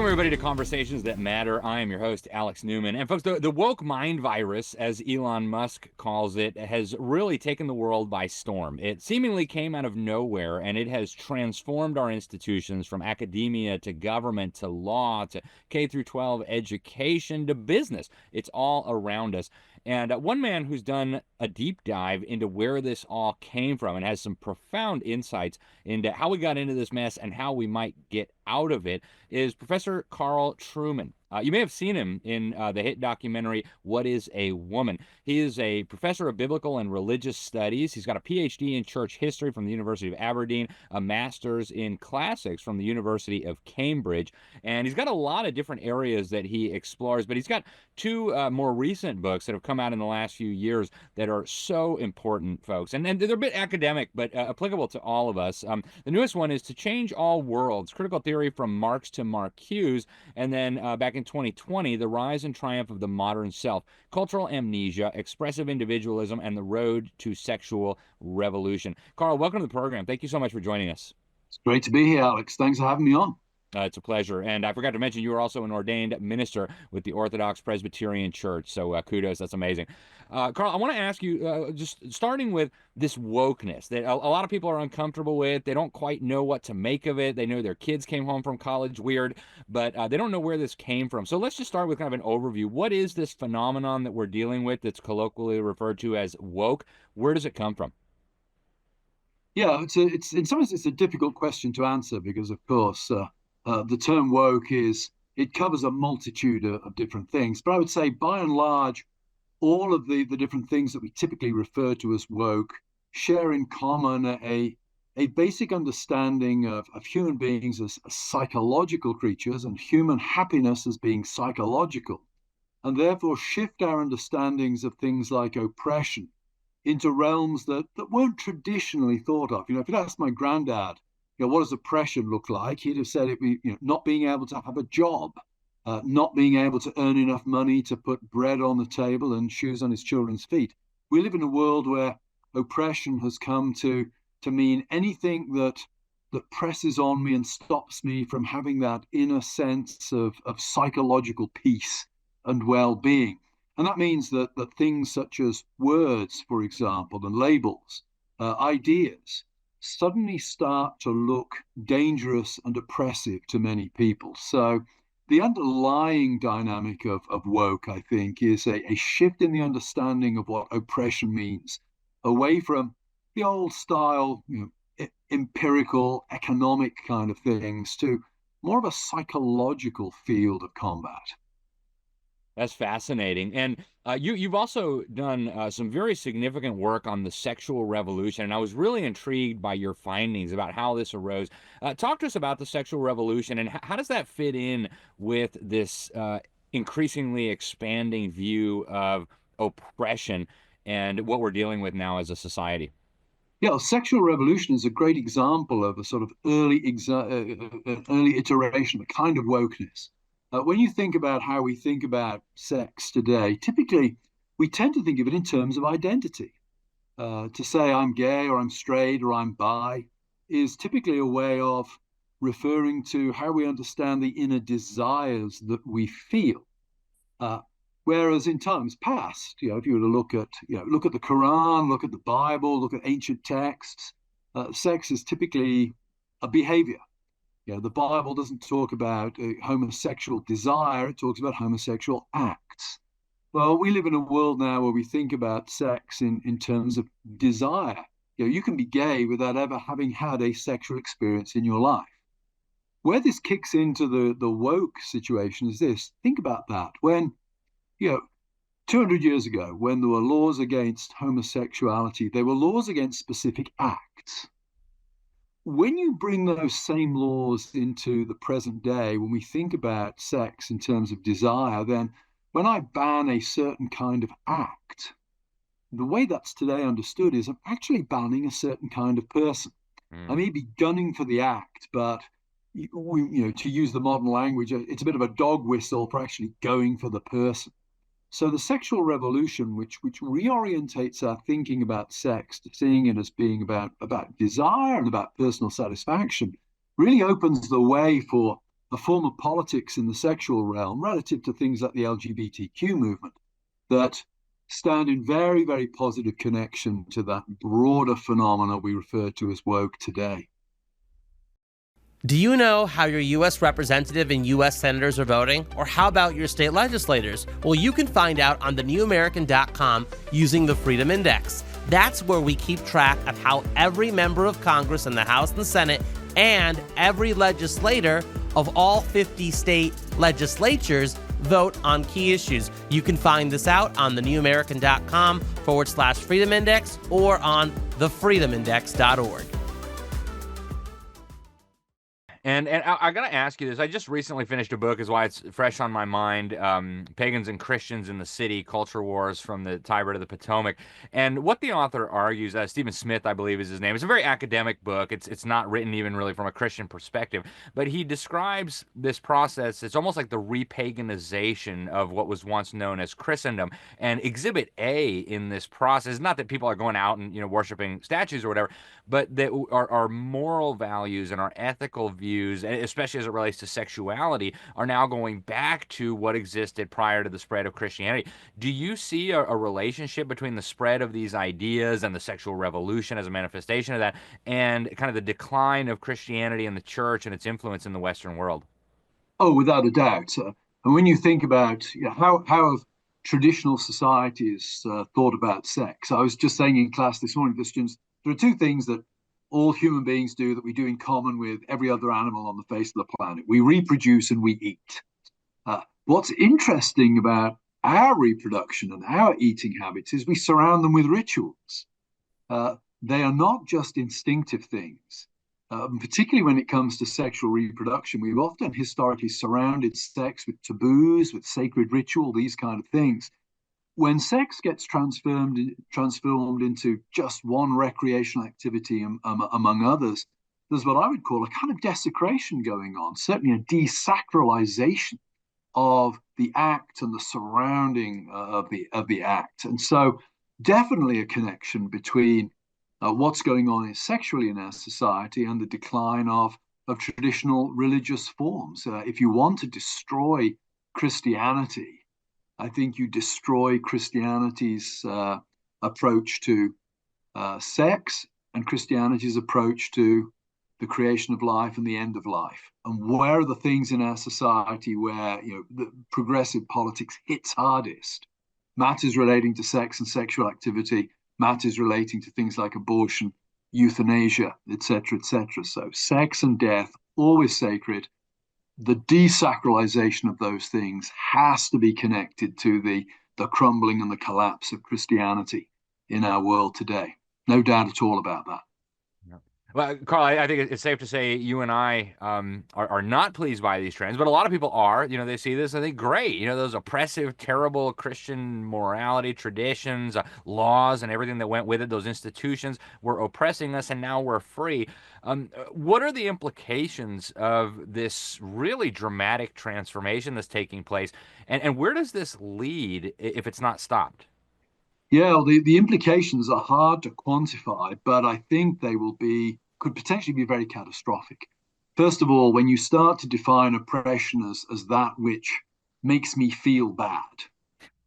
Welcome, everybody, to Conversations That Matter. I am your host, Alex Newman. And folks, the woke mind virus, as Elon Musk calls it, has really taken the world by storm. It seemingly came out of nowhere, and it has transformed our institutions from academia to government to law to K through 12 education to business. It's all around us. And one man who's done a deep dive into where this all came from and has some profound insights into how we got into this mess and how we might get out of it is Professor Carl Truman. You may have seen him in the hit documentary, What is a Woman? He is a professor of biblical and religious studies. He's got a PhD in church history from the University of Aberdeen, a master's in classics from the University of Cambridge, and he's got a lot of different areas that he explores, but he's got two more recent books that have come out in the last few years that are so important, folks. And they're a bit academic, but applicable to all of us. The newest one is To Change All Worlds, Critical Theory from Marx to Marcuse, and then back in 2020, The Rise and Triumph of the Modern Self, Cultural Amnesia, Expressive Individualism, and the Road to Sexual Revolution. Carl, welcome to the program. Thank you so much for joining us. It's great to be here, Alex. Thanks for having me on. It's a pleasure. And I forgot to mention, you are also an ordained minister with the Orthodox Presbyterian Church. So kudos. That's amazing. Carl, I want to ask you, just starting with this wokeness that a lot of people are uncomfortable with. They don't quite know what to make of it. They know their kids came home from college weird, but they don't know where this came from. So let's just start with kind of an overview. What is this phenomenon that we're dealing with that's colloquially referred to as woke? Where does it come from? Yeah, it's in some ways it's a difficult question to answer because, of course, the term woke it covers a multitude of different things. But I would say, by and large, all of the different things that we typically refer to as woke share in common a basic understanding of human beings as psychological creatures and human happiness as being psychological, and therefore shift our understandings of things like oppression into realms that weren't traditionally thought of. If you'd asked my granddad, what does oppression look like? He'd have said it be, not being able to have a job, not being able to earn enough money to put bread on the table and shoes on his children's feet. We live in a world where oppression has come to mean anything that presses on me and stops me from having that inner sense of psychological peace and well-being. And that means that things such as words, for example, and labels, ideas, suddenly start to look dangerous and oppressive to many people. So the underlying dynamic of woke, I think, is a shift in the understanding of what oppression means, away from the old style, empirical, economic kind of things, to more of a psychological field of combat. That's fascinating. And you've also done some very significant work on the sexual revolution. And I was really intrigued by your findings about how this arose. Talk to us about the sexual revolution and how does that fit in with this increasingly expanding view of oppression and what we're dealing with now as a society? Yeah, sexual revolution is a great example of a sort of early iteration, a kind of wokeness. When you think about how we think about sex today, typically we tend to think of it in terms of identity. To say I'm gay or I'm straight or I'm bi is typically a way of referring to how we understand the inner desires that we feel. Whereas in times past, if you were to look at the Quran, look at the Bible, look at ancient texts, sex is typically a behavior. The Bible doesn't talk about homosexual desire, it talks about homosexual acts. Well, we live in a world now where we think about sex in terms of desire. You can be gay without ever having had a sexual experience in your life. Where this kicks into the woke situation is this. Think about that. When, 200 years ago, when there were laws against homosexuality, they were laws against specific acts. When you bring those same laws into the present day, when we think about sex in terms of desire, then when I ban a certain kind of act, the way that's today understood is I'm actually banning a certain kind of person. I may be gunning for the act, but to use the modern language, it's a bit of a dog whistle for actually going for the person. So the sexual revolution, which reorientates our thinking about sex to seeing it as being about desire and about personal satisfaction, really opens the way for a form of politics in the sexual realm relative to things like the LGBTQ movement that stand in very, very positive connection to that broader phenomena we refer to as woke today. Do you know how your U.S. representative and U.S. senators are voting? Or how about your state legislators? Well, you can find out on thenewamerican.com using the Freedom Index. That's where we keep track of how every member of Congress in the House and the Senate and every legislator of all 50 state legislatures vote on key issues. You can find this out on thenewamerican.com/Freedom Index or on thefreedomindex.org. And I got to ask you this. I just recently finished a book, is why it's fresh on my mind. Pagans and Christians in the City, Culture Wars from the Tiber to the Potomac. And what the author argues, Stephen Smith, I believe is his name. It's a very academic book. It's not written even really from a Christian perspective. But he describes this process. It's almost like the repaganization of what was once known as Christendom. And Exhibit A in this process, not that people are going out and worshiping statues or whatever, but that our moral values and our ethical views, especially as it relates to sexuality, are now going back to what existed prior to the spread of Christianity. Do you see a relationship between the spread of these ideas and the sexual revolution as a manifestation of that, and kind of the decline of Christianity and the church and its influence in the Western world? Oh, without a doubt. And when you think about how have traditional societies thought about sex, I was just saying in class this morning to the students, there are two things that all human beings do that we do in common with every other animal on the face of the planet. We reproduce and we eat. What's interesting about our reproduction and our eating habits is we surround them with rituals. They are not just instinctive things. Particularly when it comes to sexual reproduction, we've often historically surrounded sex with taboos, with sacred ritual, these kind of things. When sex gets transformed into just one recreational activity among others, there's what I would call a kind of desecration going on, certainly a desacralization of the act and the surrounding of the act. And so definitely a connection between what's going on sexually in our society and the decline of traditional religious forms. If you want to destroy Christianity, I think you destroy Christianity's approach to sex and Christianity's approach to the creation of life and the end of life. And where are the things in our society where the progressive politics hits hardest? Matters relating to sex and sexual activity, matters relating to things like abortion, euthanasia, etc., etc. So sex and death, always sacred. The desacralization of those things has to be connected to the crumbling and the collapse of Christianity in our world today. No doubt at all about that. Well, Carl, I think it's safe to say you and I are not pleased by these trends, but a lot of people are. They see this and they think, great. Those oppressive, terrible Christian morality, traditions, laws, and everything that went with it, those institutions were oppressing us, and now we're free. What are the implications of this really dramatic transformation that's taking place, and where does this lead if it's not stopped? Yeah, the implications are hard to quantify, but I think they could potentially be very catastrophic. First of all, when you start to define oppression as that which makes me feel bad,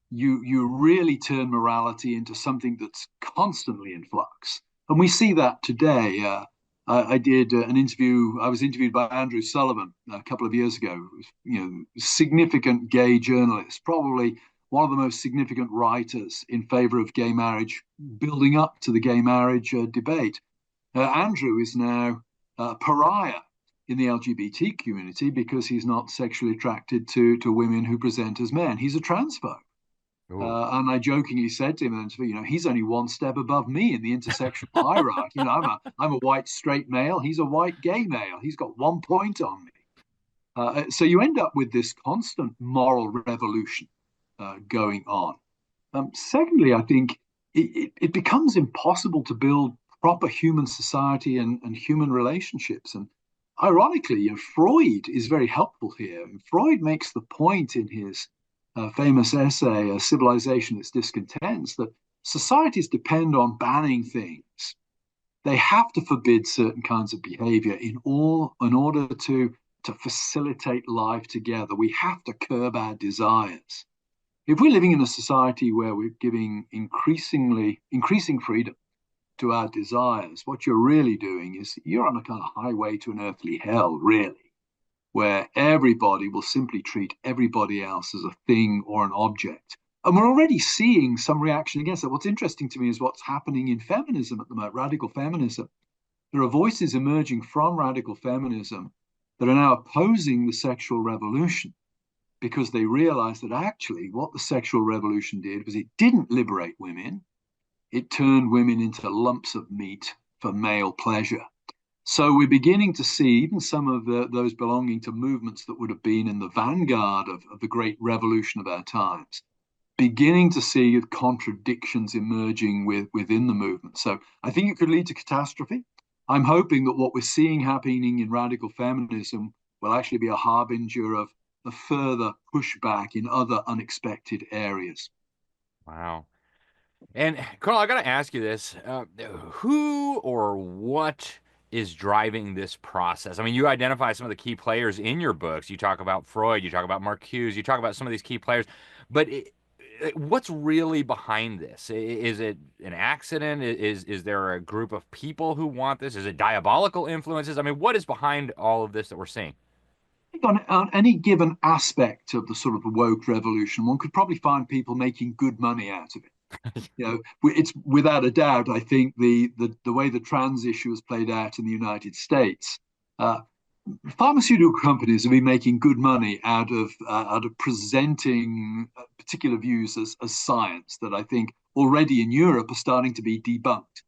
you really turn morality into something that's constantly in flux. And we see that today. I did an interview. I was interviewed by Andrew Sullivan a couple of years ago. Significant gay journalist, probably one of the most significant writers in favor of gay marriage, building up to the gay marriage debate. Andrew is now a pariah in the LGBT community because he's not sexually attracted to women who present as men. He's a transphobe. And I jokingly said to him, he's only one step above me in the intersectional hierarchy. I'm a white straight male. He's a white gay male. He's got 1 point on me. So you end up with this constant moral revolution going on. Secondly, I think it becomes impossible to build proper human society and human relationships. And ironically, Freud is very helpful here. And Freud makes the point in his famous essay, A Civilization Its Discontents, that societies depend on banning things. They have to forbid certain kinds of behavior in order to to facilitate life together, we have to curb our desires. If we're living in a society where we're giving increasing freedom to our desires, what you're really doing is you're on a kind of highway to an earthly hell, really, where everybody will simply treat everybody else as a thing or an object. And we're already seeing some reaction against that. What's interesting to me is what's happening in feminism at the moment, radical feminism. There are voices emerging from radical feminism that are now opposing the sexual revolution because they realize that actually what the sexual revolution did was it didn't liberate women. It turned women into lumps of meat for male pleasure. So we're beginning to see even some of those belonging to movements that would have been in the vanguard of the great revolution of our times, beginning to see contradictions emerging within the movement. So I think it could lead to catastrophe. I'm hoping that what we're seeing happening in radical feminism will actually be a harbinger of a further pushback in other unexpected areas. Wow. And Carl, I got to ask you this. Who or what is driving this process? I mean, you identify some of the key players in your books. You talk about Freud, you talk about Marcuse, you talk about some of these key players. But what's really behind this? Is it an accident? Is there a group of people who want this? Is it diabolical influences? I mean, what is behind all of this that we're seeing? On any given aspect of the sort of woke revolution, one could probably find people making good money out of it. It's without a doubt, I think the way the trans issue has played out in the United States, pharmaceutical companies have been making good money out of presenting particular views as science that I think already in Europe are starting to be debunked.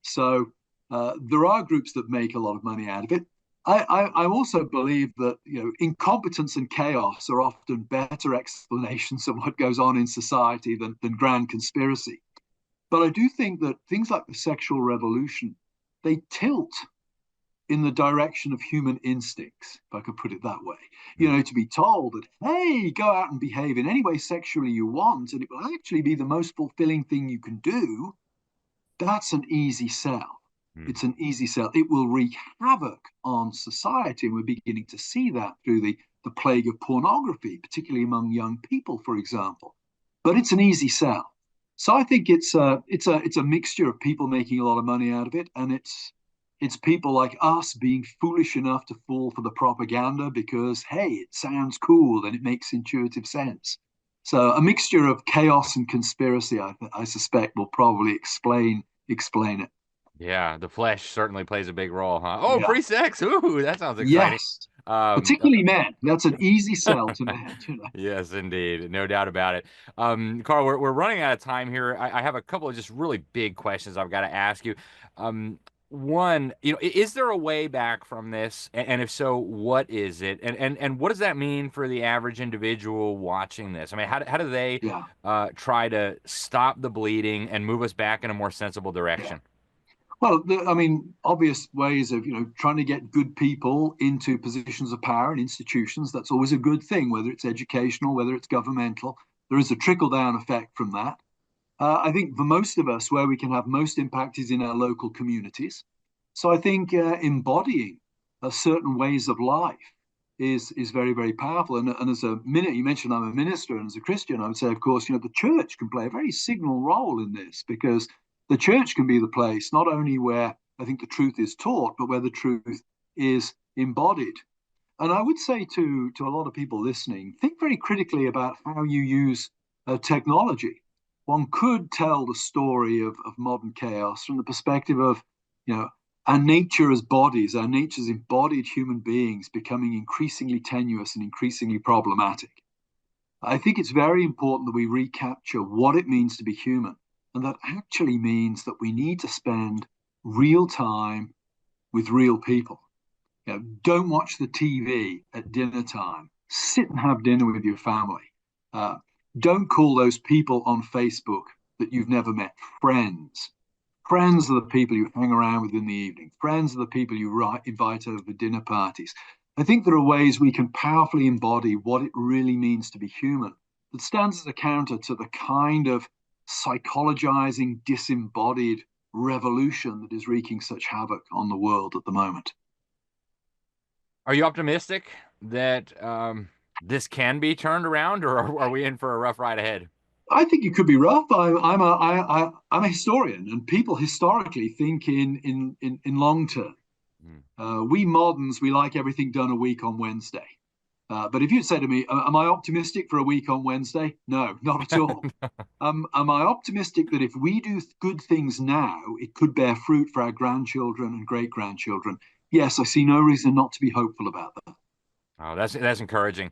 So there are groups that make a lot of money out of it. I also believe that incompetence and chaos are often better explanations of what goes on in society than grand conspiracy. But I do think that things like the sexual revolution, they tilt in the direction of human instincts, if I could put it that way. To be told that, hey, go out and behave in any way sexually you want, and it will actually be the most fulfilling thing you can do, that's an easy sell. It's an easy sell. It will wreak havoc on society, and we're beginning to see that through the plague of pornography, particularly among young people, for example. But it's an easy sell. So I think it's a mixture of people making a lot of money out of it, and it's people like us being foolish enough to fall for the propaganda because, hey, it sounds cool and it makes intuitive sense. So a mixture of chaos and conspiracy, I suspect, will probably explain it. Yeah, the flesh certainly plays a big role, huh? Oh, Yeah. free sex. Ooh, that sounds exciting. Yes. Particularly men. That's an easy sell to men. Yes, indeed. No doubt about it. Carl, we're running out of time here. I have a couple of just really big questions I've got to ask you. One, is there a way back from this? And if so, what is it? And what does that mean for the average individual watching this? I mean, how do they try to stop the bleeding and move us back in a more sensible direction? Well, obvious ways of, trying to get good people into positions of power and institutions, that's always a good thing, whether it's educational, whether it's governmental. There is a trickle-down effect from that. I think for most of us, where we can have most impact is in our local communities. So I think embodying certain ways of life is very, very powerful. And as you mentioned I'm a minister, and as a Christian, I would say, of course, the church can play a very signal role in this, because the church can be the place not only where I think the truth is taught, but where the truth is embodied. And I would say to a lot of people listening, think very critically about how you use technology. One could tell the story of modern chaos from the perspective of, our nature as bodies, our nature as embodied human beings becoming increasingly tenuous and increasingly problematic. I think it's very important that we recapture what it means to be human. And that actually means that we need to spend real time with real people. Don't watch the TV at dinner time. Sit and have dinner with your family. Don't call those people on Facebook that you've never met friends. Friends are the people you hang around with in the evening. Friends are the people you invite over dinner parties. I think there are ways we can powerfully embody what it really means to be human that stands as a counter to the kind of psychologizing, disembodied revolution that is wreaking such havoc on the world at the moment. Are you optimistic that this can be turned around, or are we in for a rough ride ahead? I think it could be rough. I'm a historian, and people historically think in long term. Hmm. We moderns, we like everything done a week on Wednesday. But if you said to me, "Am I optimistic for a week on Wednesday?" No, not at all. Am I optimistic that if we do good things now, it could bear fruit for our grandchildren and great grandchildren? Yes, I see no reason not to be hopeful about that. Oh, that's encouraging.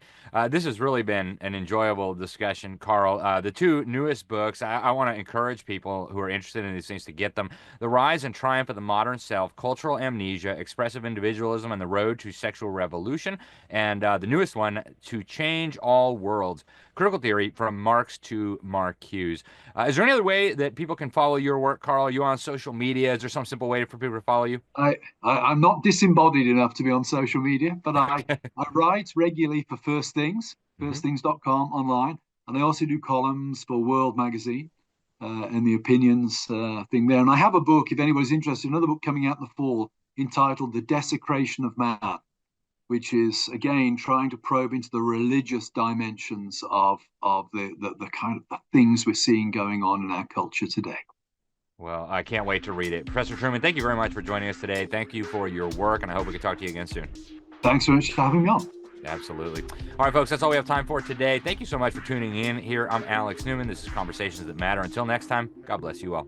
This has really been an enjoyable discussion, Carl. The two newest books, I want to encourage people who are interested in these things to get them. The Rise and Triumph of the Modern Self, Cultural Amnesia, Expressive Individualism, and the Road to Sexual Revolution. And the newest one, To Change All Worlds, Critical Theory from Marx to Marcuse. Is there any other way that people can follow your work, Carl? Are you on social media? Is there some simple way for people to follow you? I'm not disembodied enough to be on social media, but I write regularly for First Things, Hmm. firstthings.com online, and I also do columns for World Magazine and the opinions thing there. And I have a book, if anybody's interested, another book coming out in the fall entitled The Desecration of Man, which is again trying to probe into the religious dimensions of the kind of the things we're seeing going on in our culture today. Well, I can't wait to read it. Professor Truman, thank you very much for joining us today. Thank you for your work, and I hope we can talk to you again soon. Thanks so much for having me on. Absolutely. All right, folks, that's all we have time for today. Thank you so much for tuning in here. I'm Alex Newman. This is Conversations That Matter. Until next time, God bless you all.